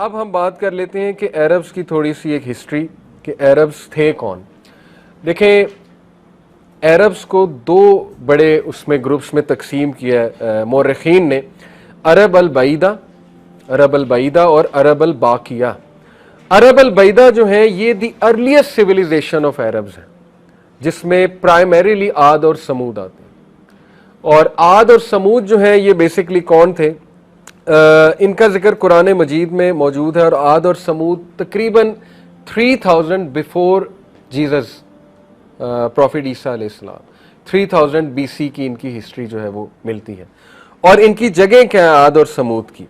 اب ہم بات کر لیتے ہیں کہ عربز کی تھوڑی سی ایک ہسٹری کہ عربز تھے کون. دیکھیں عربز کو دو بڑے اس میں گروپس میں تقسیم کیا ہے مورخین نے, عرب البعیدہ اور عرب الباقیہ. عرب البعیدہ جو ہیں یہ the earliest civilization of Arabs ہیں, جس میں پرائمریلی عاد اور سمود آتے ہیں. اور عاد اور سمود جو ہیں یہ بیسکلی کون تھے, ان کا ذکر قرآن مجید میں موجود ہے. اور عاد اور سمود تقریباً 3000 بیفور جیزس پروفٹ عیسیٰ علیہ السلام 3000 بی سی کی ان کی ہسٹری جو ہے وہ ملتی ہے. اور ان کی جگہ کیا ہے عاد اور سمود کی؟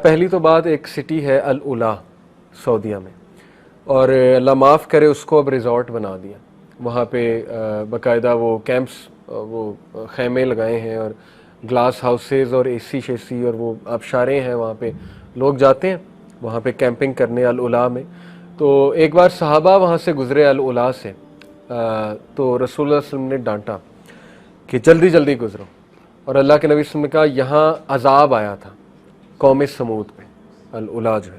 پہلی تو بات ایک سٹی ہے العلا سعودیہ میں, اور اللہ معاف کرے اس کو اب ریزورٹ بنا دیا. وہاں پہ باقاعدہ وہ کیمپس, وہ خیمے لگائے ہیں اور گلاس ہاؤسز اور اے سی شیسی اور وہ آبشاریں ہیں, وہاں پہ لوگ جاتے ہیں وہاں پہ کیمپنگ کرنے العلا میں. تو ایک بار صحابہ وہاں سے گزرے العلا سے, تو رسول اللہ علیہ وسلم نے ڈانٹا کہ جلدی جلدی گزرو, اور اللہ کے نبی صلی اللہ علیہ وسلم نے کہا یہاں عذاب آیا تھا قوم سمود پہ العلا جو ہے.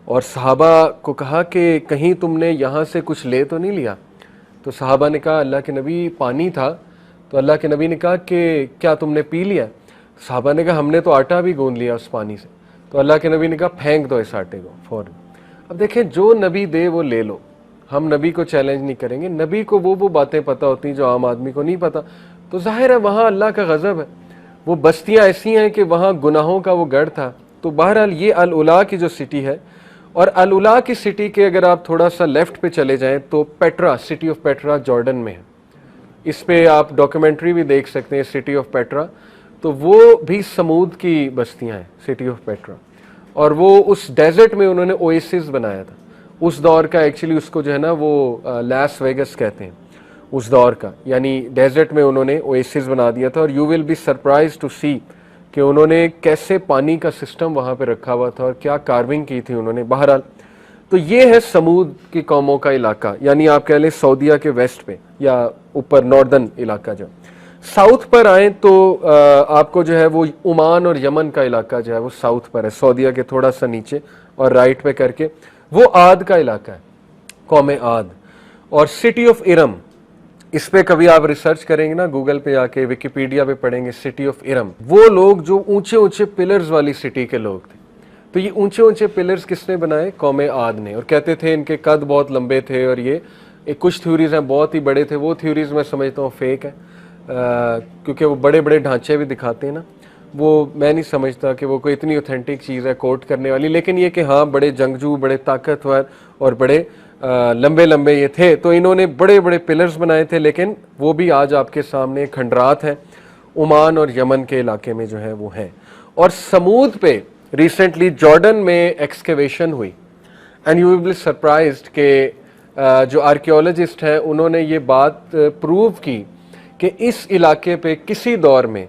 اور صحابہ کو کہا کہ کہیں تم نے یہاں سے کچھ لے تو نہیں لیا؟ تو صحابہ نے کہا اللہ کے نبی پانی تھا. تو اللہ کے نبی نے کہا کہ کیا تم نے پی لیا؟ صحابہ نے کہا ہم نے تو آٹا بھی گوندھ لیا اس پانی سے. تو اللہ کے نبی نے کہا پھینک دو اس آٹے کو فوراً. اب دیکھیں جو نبی دے وہ لے لو, ہم نبی کو چیلنج نہیں کریں گے. نبی کو وہ باتیں پتہ ہوتی ہیں جو عام آدمی کو نہیں پتہ. تو ظاہر ہے وہاں اللہ کا غضب ہے, وہ بستیاں ایسی ہیں کہ وہاں گناہوں کا وہ گڑھ تھا. تو بہرحال یہ العلا کی جو سٹی ہے, اور العلا کی سٹی کے اگر آپ تھوڑا سا لیفٹ پہ چلے جائیں تو Petra, city of Petra Jordan میں ہے. اس پہ آپ ڈاکیومنٹری بھی دیکھ سکتے ہیں سٹی آف پیٹرا. تو وہ بھی سمود کی بستیاں ہیں سٹی آف پیٹرا, اور وہ اس ڈیزرٹ میں انہوں نے اویسس بنایا تھا اس دور کا. ایکچولی اس کو جو ہے نا وہ لاس ویگس کہتے ہیں اس دور کا, یعنی ڈیزرٹ میں انہوں نے اویسس بنا دیا تھا. اور you will be surprise to see کہ انہوں نے کیسے پانی کا سسٹم وہاں پہ رکھا ہوا تھا اور کیا کارونگ کی تھی انہوں نے. بہرحال تو یہ ہے سمود کی قوموں کا علاقہ, یعنی آپ کہہ لیں سعودیہ کے ویسٹ پہ یا اوپر ناردرن علاقہ. جو ساؤتھ پر آئیں تو آپ کو جو ہے وہ عمان اور یمن کا علاقہ جو ہے وہ ساؤتھ پر ہے, سعودیہ کے تھوڑا سا نیچے اور رائٹ پہ کر کے وہ عاد کا علاقہ ہے, قوم عاد. اور سٹی آف ارم, اس پہ کبھی آپ ریسرچ کریں گے نا گوگل پہ آ کے, ویکیپیڈیا پہ پڑھیں گے سٹی آف ارم, وہ لوگ جو اونچے اونچے پلرز والی سٹی کے لوگ تھے. تو یہ اونچے اونچے پلرز کس نے بنائے؟ قوم عاد نے. اور کہتے تھے ان کے قد بہت لمبے تھے, اور یہ کچھ تھیوریز ہیں بہت ہی بڑے تھے. وہ تھیوریز میں سمجھتا ہوں فیک ہے, کیونکہ وہ بڑے بڑے ڈھانچے بھی دکھاتے ہیں نا, وہ میں نہیں سمجھتا کہ وہ کوئی اتنی اوتھینٹک چیز ہے کوٹ کرنے والی. لیکن یہ کہ ہاں بڑے جنگجو, بڑے طاقتور اور بڑے لمبے لمبے یہ تھے. تو انہوں نے بڑے بڑے پلرز بنائے تھے, لیکن وہ بھی آج آپ کے سامنے کھنڈرات ہیں عمان اور یمن کے علاقے میں جو ہے وہ ہیں. اور سمود پہ ریسنٹلی جارڈن میں ایکسکیویشن ہوئی, and you will be surprised کہ جو آرکیولوجسٹ ہیں انہوں نے یہ بات پروو کی کہ اس علاقے پہ کسی دور میں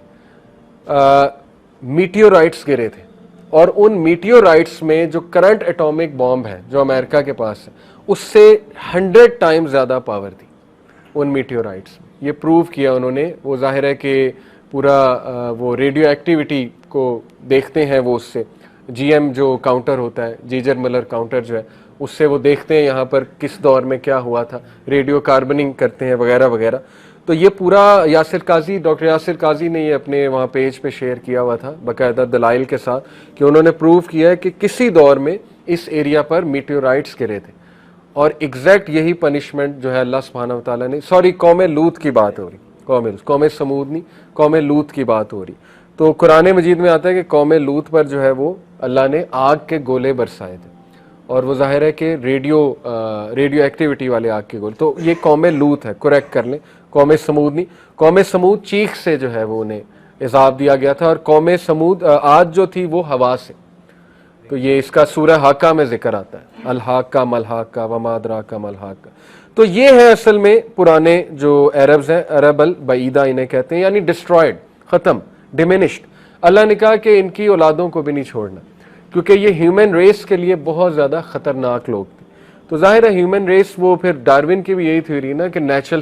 میٹیورائٹس گرے تھے, اور ان میٹیورائٹس میں جو کرنٹ ایٹامک بامب ہے جو امریکہ کے پاس ہے اس سے 100 ٹائم زیادہ پاور تھی ان میٹیورائٹس میں. یہ پروو کیا انہوں نے. وہ ظاہر ہے کہ پورا وہ ریڈیو ایکٹیویٹی کو دیکھتے ہیں, وہ اس سے جی ایم جو کاؤنٹر ہوتا ہے, جیجر ملر کاؤنٹر جو ہے, اس سے وہ دیکھتے ہیں یہاں پر کس دور میں کیا ہوا تھا, ریڈیو کاربننگ کرتے ہیں وغیرہ وغیرہ. تو یہ پورا یاسر قاضی, ڈاکٹر یاسر قاضی نے یہ اپنے وہاں پیج پہ شیئر کیا ہوا تھا باقاعدہ دلائل کے ساتھ, کہ انہوں نے پروو کیا ہے کہ کسی دور میں اس ایریا پر میٹیورائٹس گرے تھے. اور ایگزیکٹ یہی پنشمنٹ جو ہے اللہ سبحانہ و تعالیٰ نے, سوری قوم لوط کی بات ہو رہی, قوم سمود نہیں, قوم لوط کی بات ہو رہی. تو قرآن مجید میں آتا ہے کہ قوم لوط پر جو ہے وہ اللہ نے آگ کے گولے برسائے تھے, اور وہ ظاہر ہے کہ ریڈیو ایکٹیویٹی والے آگ کے گولے. تو یہ قوم لوط ہے, کریکٹ کر لیں, قوم سمود نہیں. قوم سمود چیخ سے جو ہے وہ انہیں عذاب دیا گیا تھا, اور قوم سمود عاد جو تھی وہ ہوا سے. تو یہ اس کا سورہ حاقہ میں ذکر آتا ہے, الحاقہ ملحاقہ وما ادراک ملحاقہ. تو یہ ہے اصل میں پرانے جو عربز ہیں, عرب البعیدہ انہیں کہتے ہیں, یعنی ڈسٹرائڈ, ختم, ڈیمینشڈ. اللہ نے کہا کہ ان کی اولادوں کو بھی نہیں چھوڑنا, کیونکہ یہ ہیومن ریس کے لیے بہت زیادہ خطرناک لوگ تھے. تو ظاہر ہے ہیومن ریس, وہ پھر ڈاروین کی بھی یہی تھیوری نا کہ نیچرل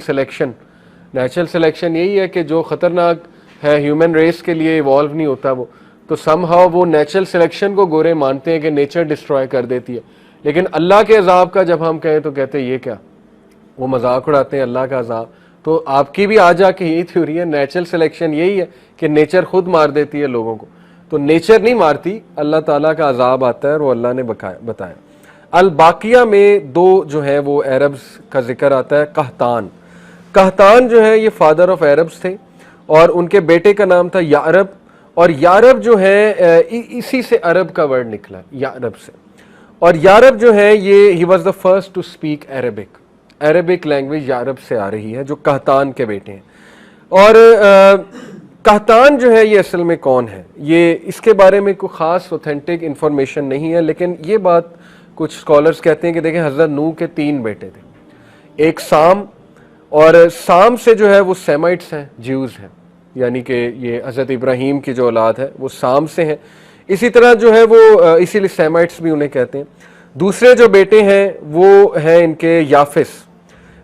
سلیکشن یہی ہے کہ جو خطرناک ہے ہیومن ریس کے لیے ایوالو نہیں ہوتا وہ, تو سم ہاؤ وہ نیچرل سلیکشن کو گورے مانتے ہیں کہ نیچر ڈسٹروائے کر دیتی ہے، لیکن اللہ کے عذاب کا جب ہم کہیں تو کہتے ہیں یہ کیا، وہ مذاق اڑاتے ہیں اللہ کا عذاب۔ تو آپ کی بھی آ جا کے یہی تھیوری ہے، نیچرل سلیکشن یہی ہے کہ نیچر خود مار دیتی ہے لوگوں کو، تو نیچر نہیں مارتی، اللہ تعالیٰ کا عذاب آتا ہے اور وہ اللہ نے بتایا۔ الباقیہ میں دو جو ہیں وہ عربز کا ذکر آتا ہے۔ قحطان جو ہے یہ فادر آف عربز تھے، اور ان کے بیٹے کا نام تھا یعرب، اور یعرب جو ہے اسی سے عرب کا ورڈ نکلا یعرب سے، اور یعرب جو ہے یہ he was the first to speak Arabic language یعرب سے آ رہی ہے، جو قحطان کے بیٹے ہیں۔ اور قحطان جو ہے یہ اصل میں کون ہے، یہ اس کے بارے میں کوئی خاص اوتھینٹک انفارمیشن نہیں ہے، لیکن یہ بات کچھ اسکالرز کہتے ہیں کہ دیکھیں حضرت نوح کے 3 بیٹے تھے، ایک سام، اور سام سے جو ہے وہ سیمائٹس ہیں، جیوز ہیں، یعنی کہ یہ حضرت ابراہیم کی جو اولاد ہے وہ سام سے ہیں، اسی طرح جو ہے وہ اسی لیے سیمائٹس بھی انہیں کہتے ہیں۔ دوسرے جو بیٹے ہیں وہ ہیں ان کے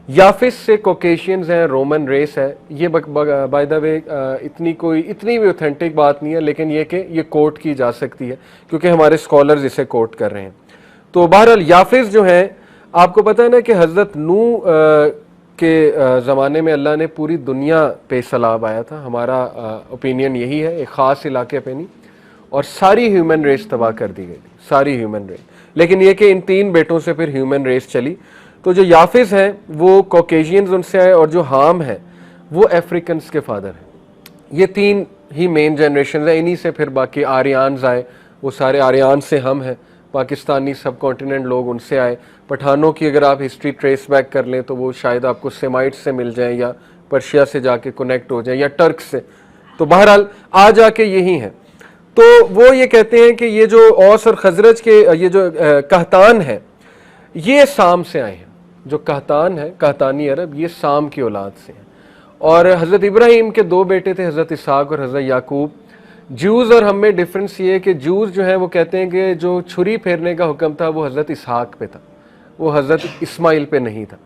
یافس سے کوکیشینز ہیں، رومن ریس ہے، یہ بائی دا وے اتنی بھی اوتھینٹک بات نہیں ہے، لیکن یہ کہ یہ کوٹ کی جا سکتی ہے کیونکہ ہمارے اسکالرز اسے کوٹ کر رہے ہیں۔ تو بہرحال یافس جو ہیں، آپ کو پتہ ہے نا کہ حضرت نوح کے زمانے میں اللہ نے پوری دنیا پہ سیلاب آیا تھا، ہمارا اوپینین یہی ہے، ایک خاص علاقے پہ نہیں، اور ساری ہیومن ریس تباہ کر دی گئی تھی، ساری ہیومن ریس، لیکن یہ کہ ان 3 بیٹوں سے پھر ہیومن ریس چلی۔ تو جو یافس ہیں وہ کوکیشینز ان سے آئے، اور جو حام ہیں وہ افریکنز کے فادر ہیں۔ یہ 3 ہی مین جنریشنز ہیں، انہی سے پھر باقی آریانز آئے، وہ سارے آریان سے ہم ہیں، پاکستانی سب کانٹیننٹ لوگ ان سے آئے۔ پٹھانوں کی اگر آپ ہسٹری ٹریس بیک کر لیں تو وہ شاید آپ کو سیمائٹ سے مل جائیں، یا پرشیا سے جا کے کنیکٹ ہو جائیں، یا ٹرک سے، تو بہرحال آ جا کے یہی ہیں۔ تو وہ یہ کہتے ہیں کہ یہ جو اوس اور خزرج کے یہ جو قحطان ہے یہ سام سے آئے ہیں، جو قحطان ہے قحطانی عرب یہ سام کی اولاد سے ہیں، اور حضرت ابراہیم کے 2 بیٹے تھے، حضرت اسحاق اور حضرت یعقوب۔ جوز اور ہم میں ڈفرنس یہ ہے کہ جوز جو ہے وہ کہتے ہیں کہ جو چھری پھیرنے کا حکم تھا وہ حضرت اسحاق پہ تھا، وہ حضرت اسماعیل پہ نہیں تھا،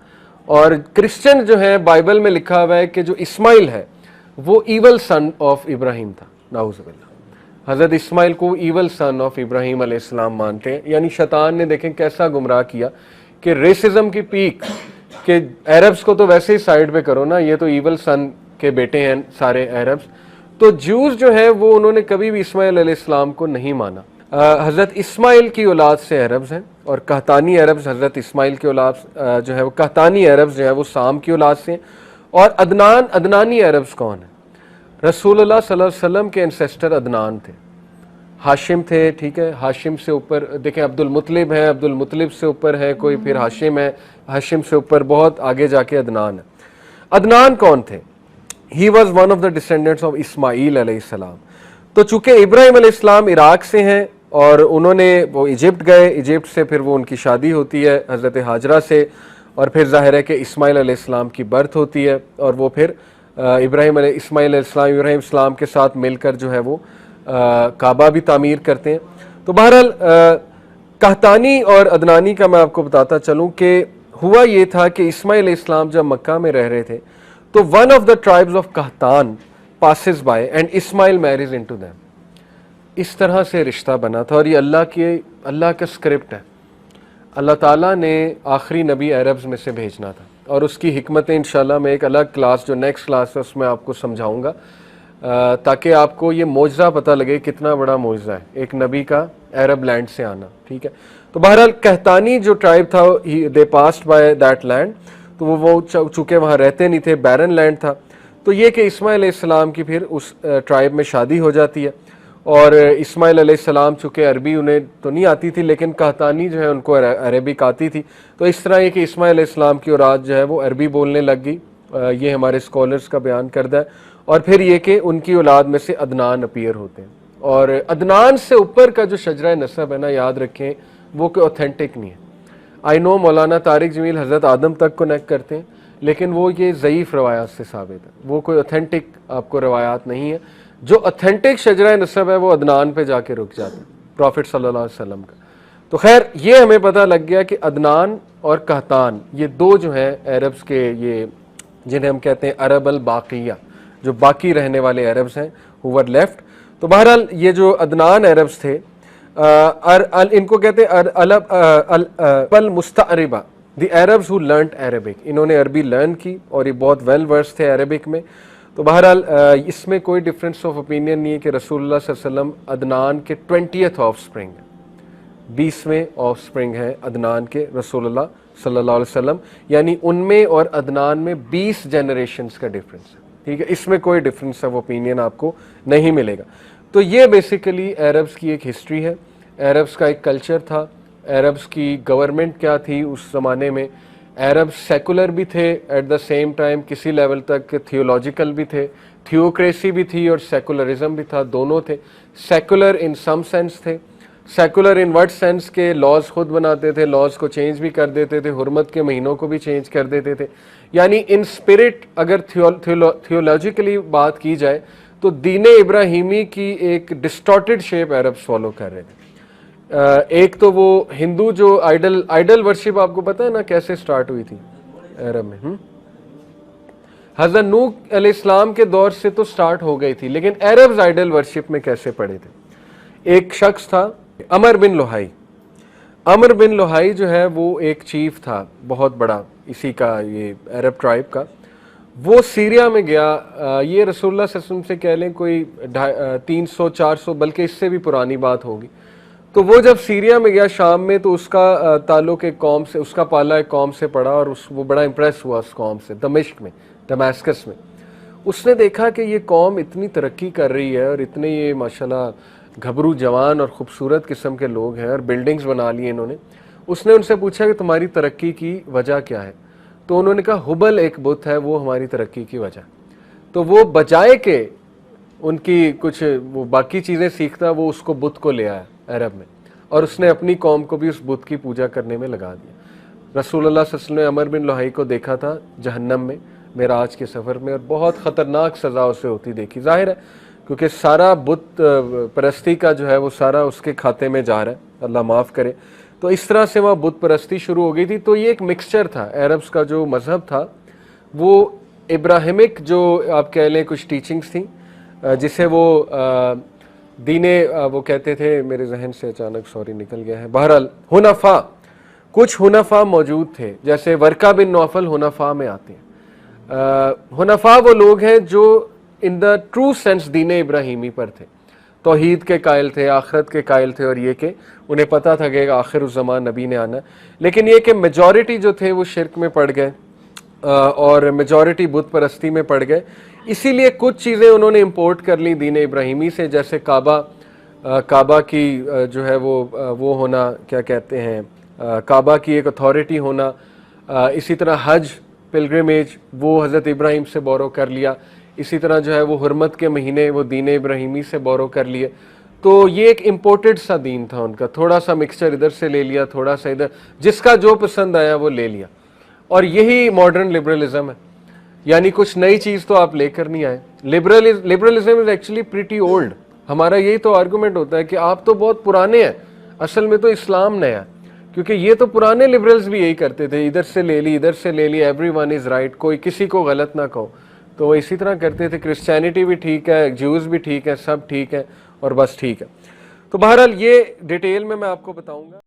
اور کرسچن جو ہے بائبل میں لکھا ہوا ہے کہ جو اسماعیل ہے وہ ایول سن آف ابراہیم تھا، نعوذ باللہ، حضرت اسماعیل کو ایول سن آف ابراہیم علیہ السلام مانتے ہیں۔ یعنی شیطان نے دیکھیں کیسا گمراہ کیا کہ ریسزم کی پیک، کہ عربز کو تو ویسے ہی سائیڈ پہ کرو نا، یہ تو ایول سن کے بیٹے ہیں سارے عربز، تو جوز جو ہے وہ انہوں نے کبھی بھی اسماعیل علیہ السلام کو نہیں مانا۔ حضرت اسماعیل کی اولاد سے عربز ہیں، اور قحطانی عربز حضرت اسماعیل کی اولاد جو ہے وہ قحطانی عربز جو ہے وہ سام کی اولاد سے ہیں۔ اور عدنانی عربز کون ہیں؟ رسول اللہ صلی اللہ علیہ وسلم کے انسیسٹر عدنان تھے، ہاشم تھے، ٹھیک ہے، ہاشم سے اوپر دیکھیں عبد المطلب ہے، عبد المطلب سے اوپر ہے کوئی، پھر ہاشم ہے، ہاشم سے اوپر بہت آگے جا کے عدنان ہے۔ عدنان کون تھے؟ He was one of the descendants of اسماعیل علیہ السلام۔ تو چونکہ ابراہیم علیہ السلام عراق سے ہیں، اور انہوں نے وہ ایجپٹ گئے، ایجپٹ سے پھر وہ ان کی شادی ہوتی ہے حضرت ہاجرہ سے، اور پھر ظاہر ہے کہ اسماعیل علیہ السلام کی برتھ ہوتی ہے، اور وہ پھر اسماعیل علیہ السلام ابراہیم السلام کے ساتھ مل کر جو ہے وہ کعبہ بھی تعمیر کرتے ہیں۔ تو بہرحال قحطانی اور عدنانی کا میں آپ کو بتاتا چلوں کہ ہوا یہ تھا کہ اسماعیل علیہ السلام جب مکہ میں رہ رہے تھے تو one of the tribes of قحطان پاسز بائی اینڈ اسماعیل میریز انٹو دیم، اس طرح سے رشتہ بنا تھا، اور یہ اللہ کا اسکرپٹ ہے، اللہ تعالیٰ نے آخری نبی عربز میں سے بھیجنا تھا، اور اس کی حکمتیں انشاءاللہ میں ایک الگ کلاس جو نیکسٹ کلاس ہے اس میں آپ کو سمجھاؤں گا، تاکہ آپ کو یہ معجزہ پتہ لگے کتنا بڑا معجزہ ہے ایک نبی کا عرب لینڈ سے آنا، ٹھیک ہے۔ تو بہرحال قحطانی جو ٹرائب تھا دے پاسڈ بائی دیٹ لینڈ، تو وہ چونکہ وہاں رہتے نہیں تھے، بیرن لینڈ تھا، تو یہ کہ اسماعیل علیہ السلام کی پھر اس ٹرائب میں شادی ہو جاتی ہے، اور اسماعیل علیہ السلام چونکہ عربی انہیں تو نہیں آتی تھی لیکن قحطانی جو ہے ان کو عربک آتی تھی، تو اس طرح یہ کہ اسماعیل علیہ السلام کی اولاد جو ہے وہ عربی بولنے لگ گئی، یہ ہمارے اسکالرز کا بیان کردہ ہے، اور پھر یہ کہ ان کی اولاد میں سے عدنان اپیئر ہوتے ہیں، اور عدنان سے اوپر کا جو شجرہ نسب ہے نا، یاد رکھیں وہ کوئی اوتھینٹک نہیں ہے۔ آئی نو مولانا طارق جمیل حضرت آدم تک کنیکٹ کرتے ہیں، لیکن وہ یہ ضعیف روایات سے ثابت ہے، وہ کوئی اوتھینٹک آپ کو روایات نہیں ہے۔ جو اوتھینٹک شجرہ نسب ہے وہ عدنان پہ جا کے رک جاتا ہے، پروفٹ صلی اللہ علیہ وسلم کا۔ تو خیر یہ ہمیں پتہ لگ گیا کہ عدنان اور قحطان یہ دو جو ہیں عربز کے، یہ جنہیں ہم کہتے ہیں عرب الباقیہ، جو باقی رہنے والے عربز ہیں who were left۔ تو بہرحال یہ جو عدنان عربز تھے ان کو کہتے ہیں المستعربہ، دی عربز ہو لرنٹ عربک، انہوں نے عربی لرن کی اور یہ بہت ویل ورس تھے عربک میں. تو بہرحال اس میں کوئی ڈفرینس آف اوپینین نہیں ہے کہ رسول اللہ صلی اللہ علیہ وسلم عدنان کے 20th آف سپرنگ ہیں، 20ویں آف سپرنگ ہیں عدنان کے رسول اللہ صلی اللہ علیہ وسلم، یعنی ان میں اور عدنان میں 20 جنریشنز کا ڈفرینس ہے. ٹھیک ہے، اس میں کوئی ڈفرینس آف اوپینین آپ کو نہیں ملے گا. تو یہ بیسیکلی عربز کی ایک ہسٹری ہے، عربز کا ایک کلچر تھا، عربز کی گورنمنٹ کیا تھی اس زمانے میں. عرب سیکولر بھی تھے ایٹ دا سیم ٹائم، کسی لیول تک تھیولوجیکل بھی تھے، تھیوکریسی بھی تھی اور سیکولرزم بھی تھا، دونوں تھے. سیکولر ان سم سینس تھے، سیکولر ان وٹ سینس کے لاز خود بناتے تھے، لاز کو چینج بھی کر دیتے تھے، حرمت کے مہینوں کو بھی چینج کر دیتے تھے. یعنی ان اسپرٹ اگر تھیولوجیکلی بات کی جائے تو دین ابراہیمی کی ایک ڈسٹارٹڈ شیپ عربز فالو کر رہے تھے. ایک تو وہ ہندو جو آئیڈل ورشپ آپ کو پتہ ہے نا کیسے سٹارٹ ہوئی تھی عرب میں. حضرت نوح علیہ السلام کے دور سے تو سٹارٹ ہو گئی تھی، لیکن عربز آئیڈل ورشپ میں کیسے پڑے تھے. ایک شخص تھا عمر بن لوہائی. عمر بن لوہائی جو ہے وہ ایک چیف تھا بہت بڑا اسی کا، یہ عرب ٹرائب کا. وہ سیریا میں گیا، یہ رسول اللہ صلی اللہ علیہ وسلم سے کہہ لیں کوئی 300-400 بلکہ اس سے بھی پرانی بات ہوگی. تو وہ جب سیریا میں گیا شام میں، تو اس کا تعلق ایک قوم سے، اس کا پالا ایک قوم سے پڑا اور وہ بڑا امپریس ہوا اس قوم سے. دمشق میں، دماسکس میں اس نے دیکھا کہ یہ قوم اتنی ترقی کر رہی ہے اور اتنے یہ ماشاءاللہ گھبرو جوان اور خوبصورت قسم کے لوگ ہیں اور بلڈنگز بنا لی انہوں نے. اس نے ان سے پوچھا کہ تمہاری ترقی کی وجہ کیا ہے؟ تو انہوں نے کہا ہبل ایک بت ہے، وہ ہماری ترقی کی وجہ. تو وہ بجائے کہ ان کی کچھ وہ باقی چیزیں سیکھتا، وہ اس کو بت کو لے آیا عرب میں، اور اس نے اپنی قوم کو بھی اس بت کی پوجا کرنے میں لگا دیا. رسول اللہ صلی اللہ علیہ وسلم نے عمر بن لوہائی کو دیکھا تھا جہنم میں معراج کے سفر میں، اور بہت خطرناک سزا اسے ہوتی دیکھی. ظاہر ہے کیونکہ سارا بت پرستی کا جو ہے وہ سارا اس کے کھاتے میں جا رہا ہے، اللہ معاف کرے. تو اس طرح سے وہاں بت پرستی شروع ہو گئی تھی. تو یہ ایک مکسچر تھا، عربز کا جو مذہب تھا وہ ابراہیمک، جو آپ کہہ لیں کچھ ٹیچنگز تھیں جسے وہ وہ کہتے تھے، میرے ذہن سے اچانک سوری نکل گیا ہے. بہرحال حنفاء، کچھ حنفاء موجود تھے، جیسے ورقہ بن نوفل حنفاء میں آتے ہیں. حنفاء وہ لوگ ہیں جو ان دا ٹرو سینس دین ابراہیمی پر تھے، توحید کے قائل تھے، آخرت کے قائل تھے، اور یہ کہ انہیں پتہ تھا کہ آخر الزمان نبی نے آنا. لیکن یہ کہ میجورٹی جو تھے وہ شرک میں پڑ گئے اور میجورٹی بت پرستی میں پڑ گئے. اسی لیے کچھ چیزیں انہوں نے امپورٹ کر لی دین ابراہیمی سے، جیسے کعبہ کی جو ہے وہ ہونا، کیا کہتے ہیں، کعبہ کی ایک اتھارٹی ہونا. اسی طرح حج پلگریمیج وہ حضرت ابراہیم سے بورو کر لیا. اسی طرح جو ہے وہ حرمت کے مہینے وہ دین ابراہیمی سے بورو کر لیے. تو یہ ایک امپورٹڈ سا دین تھا ان کا، تھوڑا سا مکسچر ادھر سے لے لیا، تھوڑا سا ادھر، جس کا جو پسند آیا وہ لے لیا. اور یہی ماڈرن لبرلزم ہے، یعنی کچھ نئی چیز تو آپ لے کر نہیں آئے. Liberalism is actually pretty old. ہمارا یہی تو آرگومنٹ ہوتا ہے کہ آپ تو بہت پرانے ہیں، اصل میں تو اسلام نیا ہے. کیونکہ یہ تو پرانے لبرلز بھی یہی کرتے تھے، ادھر سے لے لی ادھر سے لے لی، ایوری ون از رائٹ، کوئی کسی کو غلط نہ کہو. تو وہ اسی طرح کرتے تھے. کرسچینٹی بھی ٹھیک ہے، جیوز بھی ٹھیک ہے، سب ٹھیک ہے اور بس ٹھیک ہے. تو بہرحال یہ ڈیٹیل میں آپ کو بتاؤں گا.